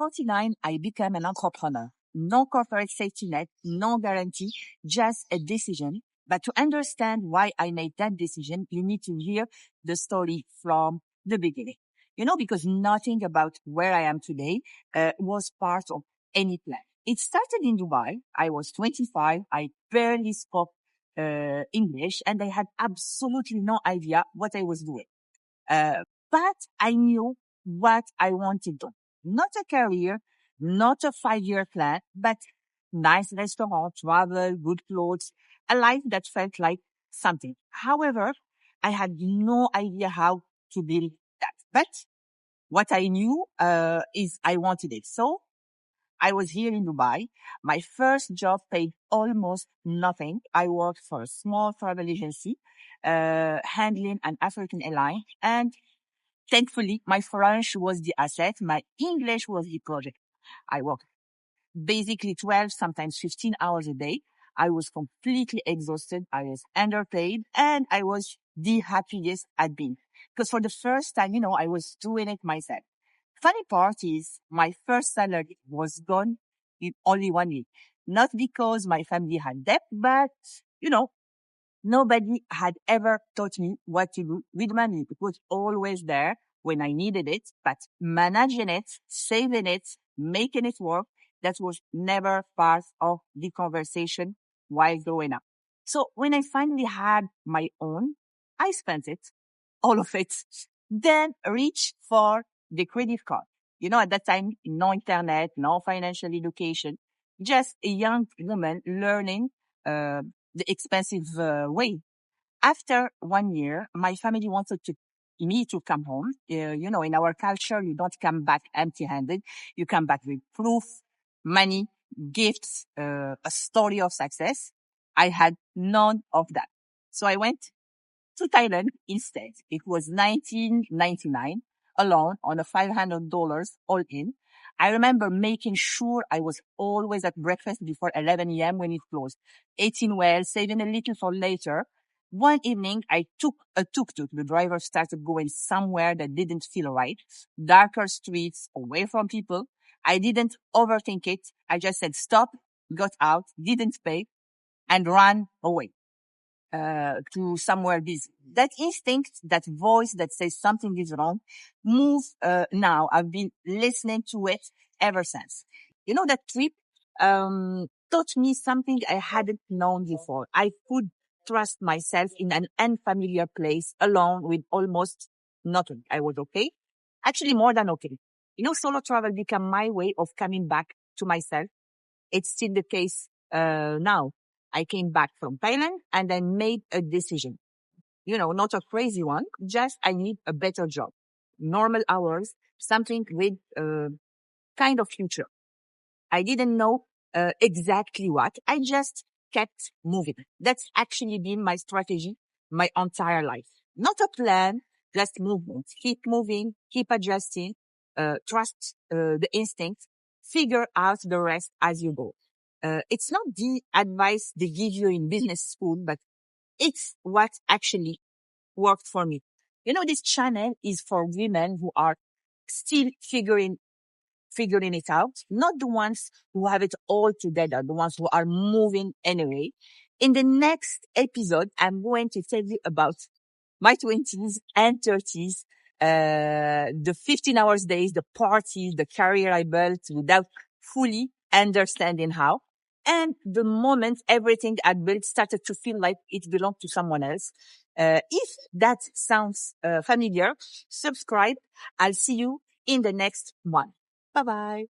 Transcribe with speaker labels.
Speaker 1: 49, I became an entrepreneur. No corporate safety net, no guarantee, just a decision. But to understand why I made that decision, you need to hear the story from the beginning. Because nothing about where I am today was part of any plan. It started in Dubai. I was 25. I barely spoke English, and I had absolutely no idea what I was doing. But I knew what I wanted to do. Not a career, not a 5-year plan, but nice restaurant, travel, good clothes, a life that felt like something. However, I had no idea how to build that. But what I knew is I wanted it. So I was here in Dubai. My first job paid almost nothing. I worked for a small travel agency, handling an African airline. And thankfully, my French was the asset. My English was the project. I worked basically 12, sometimes 15 hours a day. I was completely exhausted. I was underpaid, and I was the happiest I'd been. Because for the first time, I was doing it myself. Funny part is my first salary was gone in only 1 week. Not because my family had debt, but, nobody had ever taught me what to do with money. It was always there when I needed it, but managing it, saving it, making it work, that was never part of the conversation while growing up. So when I finally had my own, I spent it, all of it, then reached for the credit card. At that time, no internet, no financial education, just a young woman learning the expensive way. After 1 year, my family wanted me to come home. In our culture, you don't come back empty-handed. You come back with proof, money, gifts, a story of success. I had none of that. So I went to Thailand instead. It was 1999 alone on a $500 all in. I remember making sure I was always at breakfast before 11 a.m. when it closed. Eating well, saving a little for later. One evening, I took a tuk-tuk. The driver started going somewhere that didn't feel right. Darker streets, away from people. I didn't overthink it. I just said stop, got out, didn't pay, and ran away to somewhere busy. That instinct, that voice that says something is wrong, move now. I've been listening to it ever since. That trip taught me something I hadn't known before. I could trust myself in an unfamiliar place alone with almost nothing. I was okay. Actually, more than okay. Solo travel became my way of coming back to myself. It's still the case now. I came back from Thailand and I made a decision. Not a crazy one, just I need a better job. Normal hours, something with kind of future. I didn't know exactly what. I just kept moving. That's actually been my strategy my entire life. Not a plan, just movement. Keep moving, keep adjusting, trust the instinct, figure out the rest as you go. It's not the advice they give you in business school, but it's what actually worked for me. This channel is for women who are still figuring it out, not the ones who have it all together, the ones who are moving anyway. In the next episode, I'm going to tell you about my 20s and 30s, the 15 hours days, the parties, the career I built without fully understanding how. And the moment everything I built started to feel like it belonged to someone else. If that sounds familiar, subscribe. I'll see you in the next one. Bye-bye.